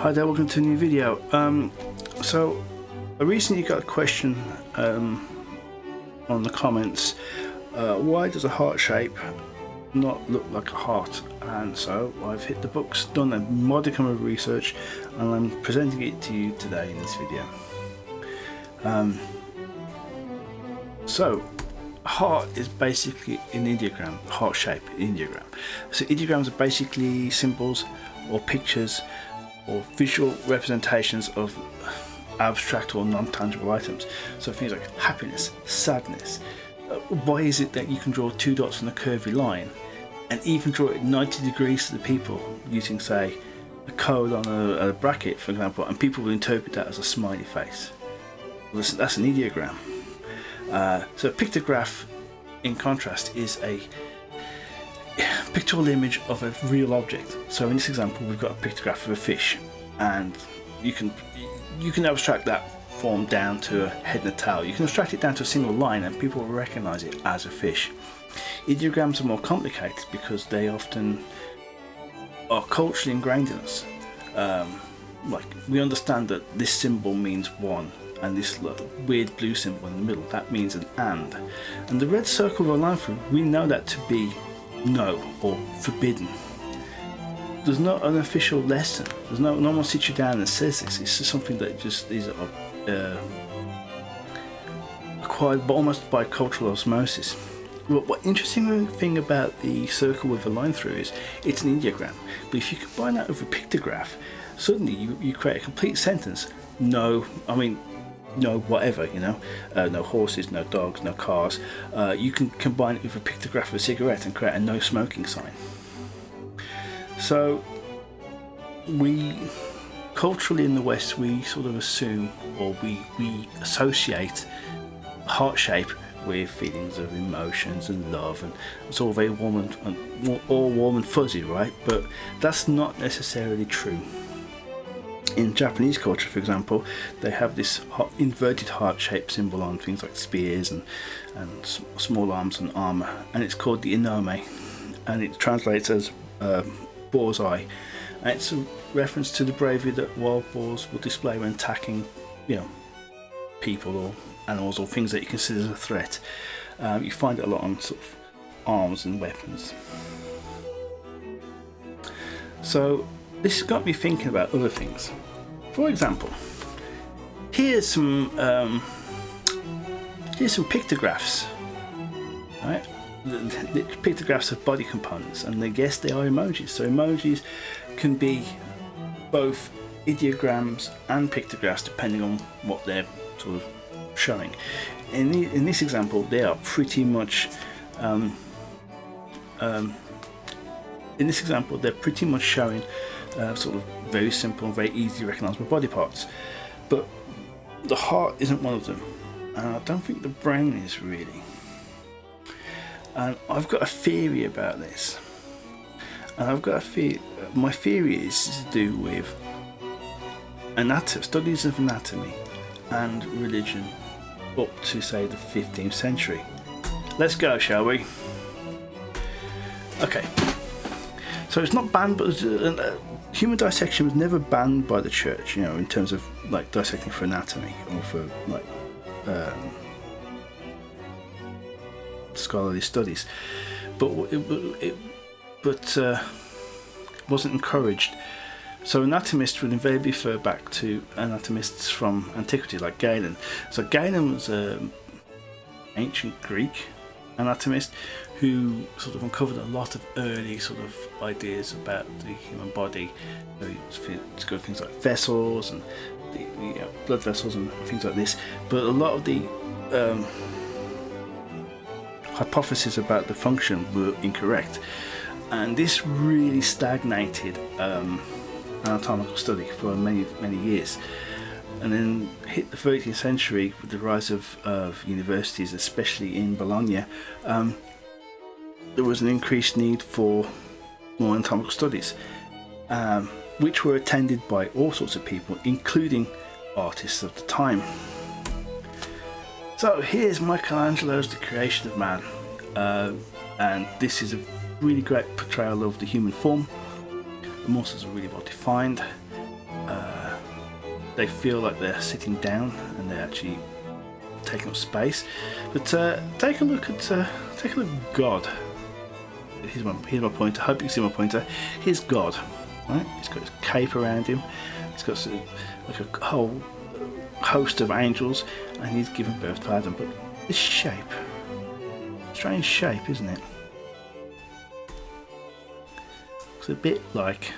Hi there, welcome to a new video. So I recently got a question on the comments. Why does a heart shape not look like a heart? And so I've hit the books, done a modicum of research, and I'm presenting it to you today in this video. So a heart is basically an ideogram, heart shape, ideogram. So ideograms are basically symbols or pictures or visual representations of abstract or non-tangible items. So things like happiness, sadness. Why is it that you can draw two dots on a curvy line and even draw it 90 degrees to the people using, say, a code on a bracket, for example, and people will interpret that as a smiley face? Well, that's an ideogram. So a pictograph, in contrast, is a pictorial image of a real object. So in this example, we've got a pictograph of a fish, and you can abstract that form down to a head and a tail. You can abstract it down to a single line, and people will recognize it as a fish. Ideograms are more complicated because they often are culturally ingrained in us. Like, we understand that this symbol means one, and this weird blue symbol in the middle, that means an and the red circle with a line through, we know that to be no or forbidden. There's not an official lesson. There's no one sits you down and says this. It's just something that just is acquired almost by cultural osmosis. What interesting thing about the circle with a line through is it's an ideogram, but if you combine that with a pictograph, suddenly you create a complete sentence. No, I mean, no whatever, you know, no horses, no dogs, no cars. You can combine it with a pictograph of a cigarette and create a no smoking sign. So we culturally in the West, we sort of assume, or we associate heart shape with feelings of emotions and love, and it's all very warm and fuzzy, right? But that's not necessarily true. In Japanese culture, for example, they have this inverted heart-shaped symbol on things like spears and small arms and armor, and it's called the inome, and it translates as boar's eye, and it's a reference to the bravery that wild boars will display when attacking, you know, people or animals or things that you consider as a threat. You find it a lot on sort of arms and weapons. So this got me thinking about other things. For example, here's some pictographs, right? The pictographs of body components, and I guess they are emojis. So emojis can be both ideograms and pictographs depending on what they're sort of showing. In this example, they are pretty much showing sort of very simple and very easily recognizable body parts, but the heart isn't one of them, and I don't think the brain is really. And I've got a theory about this, and my theory is to do with studies of anatomy and religion up to, say, the 15th century. Let's go, shall we? Okay, so it's not banned, but human dissection was never banned by the church, you know, in terms of like dissecting for anatomy or for like scholarly studies, but it wasn't encouraged. So anatomists would invariably refer back to anatomists from antiquity, like Galen. So Galen was an ancient Greek anatomist who sort of uncovered a lot of early sort of ideas about the human body. So it's got things like vessels and the blood vessels and things like this. But a lot of the hypotheses about the function were incorrect, and this really stagnated anatomical study for many years. And then hit the 13th century with the rise of universities, especially in Bologna. There was an increased need for more anatomical studies, which were attended by all sorts of people, including artists of the time. So here's Michelangelo's The Creation of Man, and this is a really great portrayal of the human form. The monsters are really well defined. they feel like they're sitting down and they're actually taking up space. But take a look at God. Here's my pointer. I hope you can see my pointer. Here's God. Right? He's got his cape around him. He's got sort of like a whole host of angels, and he's given birth to Adam. But this shape, strange shape, isn't it? It's a bit like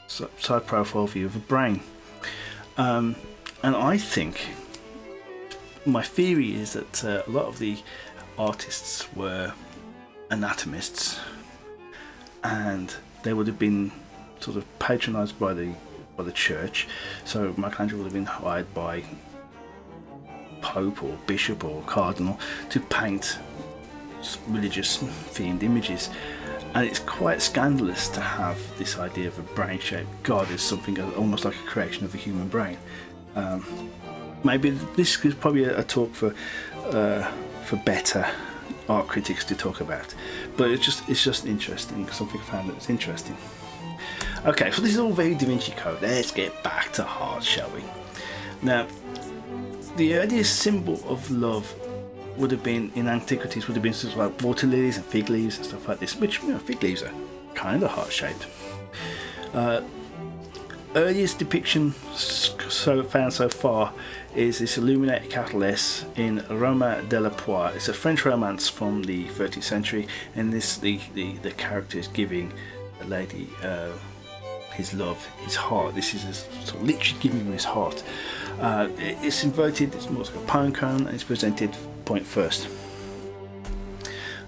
side profile view of a brain. And I think my theory is that a lot of the artists were anatomists, and they would have been sort of patronised by the church. So Michelangelo would have been hired by Pope or Bishop or Cardinal to paint religious themed images. And it's quite scandalous to have this idea of a brain-shaped God as something almost like a creation of a human brain. Maybe this is probably a talk for better art critics to talk about, but it's just interesting, something I found that was interesting. Okay, so this is all very Da Vinci Code. Let's get back to art, shall we? Now, the earliest symbol of love would have been in antiquities, would have been sort of like water lilies and fig leaves and stuff like this, which, you know, fig leaves are kind of heart-shaped. Earliest depiction found so far is this illuminated capital S in Roma de la Poire. It's a French romance from the 13th century, and this the character is giving a lady his love, his heart. This is sort of literally giving him his heart. It's inverted, it's more like a pine cone, and it's presented point first.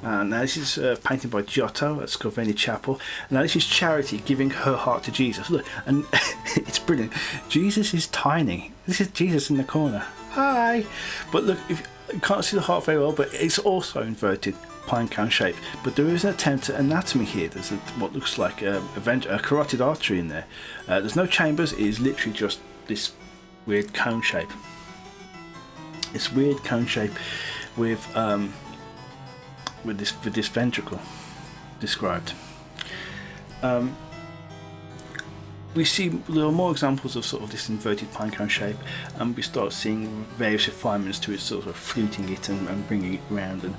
Now this is painted by Giotto at Scrovegni Chapel. Now this is Charity giving her heart to Jesus. Look, and it's brilliant. Jesus is tiny. This is Jesus in the corner. Hi! But look, you can't see the heart very well, but it's also inverted, pine cone shape. But there is an attempt at anatomy here. There's what looks like a carotid artery in there. There's no chambers. It is literally just this weird cone shape. This weird cone shape with this ventricle described. We see there are more examples of sort of this inverted pinecone shape, and we start seeing various refinements to it, sort of fluting it and bringing it round and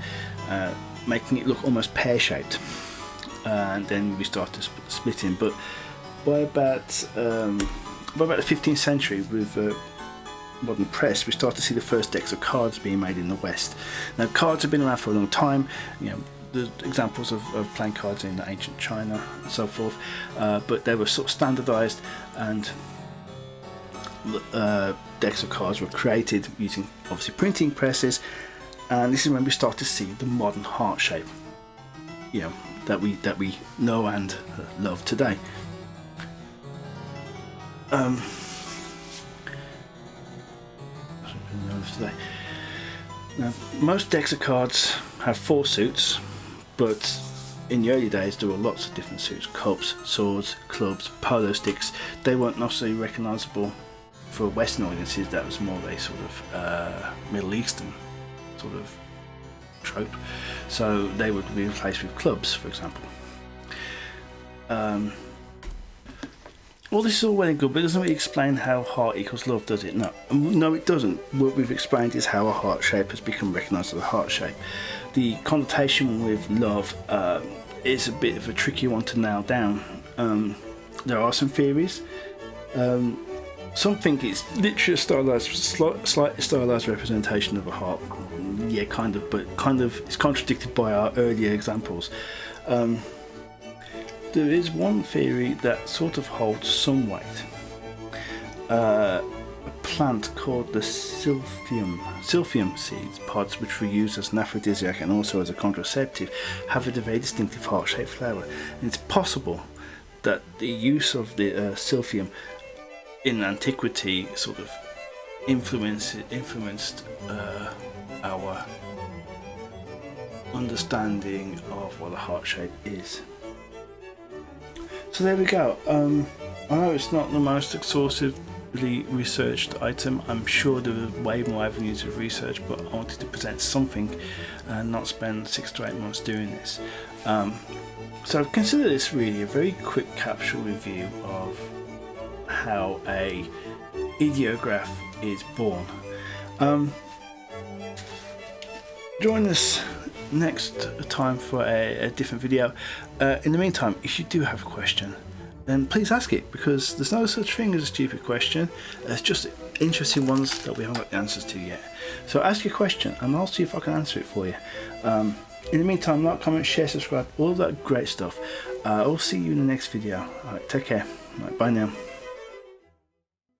making it look almost pear-shaped. And then we start to split in. But by about the 15th century, with modern press, we start to see the first decks of cards being made in the West. Now, cards have been around for a long time. You know, the examples of playing cards in ancient China and so forth, but they were sort of standardized, and decks of cards were created using obviously printing presses, and this is when we start to see the modern heart shape, you know, that we know and love today. Now, most decks of cards have 4 suits, but in the early days there were lots of different suits: cups, swords, clubs, polo sticks. They weren't necessarily recognisable for Western audiences. That was more a sort of Middle Eastern sort of trope. So they would be replaced with clubs, for example. Well, this is all well and good, but it doesn't really explain how heart equals love, does it? No, it doesn't. What we've explained is how a heart shape has become recognised as a heart shape. The connotation with love is a bit of a tricky one to nail down. There are some theories. Some think it's literally a stylized, slightly stylized representation of a heart. Yeah, kind of, but it's contradicted by our earlier examples. There is one theory that sort of holds some weight. A plant called the silphium seeds pods, which were used as an aphrodisiac and also as a contraceptive, have a very distinctive heart-shaped flower. And it's possible that the use of the silphium in antiquity sort of influenced our understanding of what a heart shape is. So there we go. I know it's not the most exhaustively researched item. I'm sure there are way more avenues of research, but I wanted to present something and not spend 6 to 8 months doing this. So consider this really a very quick capsule review of how a ideograph is born. Join us next time for a different video. In the meantime, if you do have a question, then please ask it, because there's no such thing as a stupid question. There's just interesting ones that we haven't got the answers to yet. So ask your question and I'll see if I can answer it for you. In the meantime, like, comment, share, subscribe, all of that great stuff. I'll see you in the next video. Alright, take care. Alright, bye now.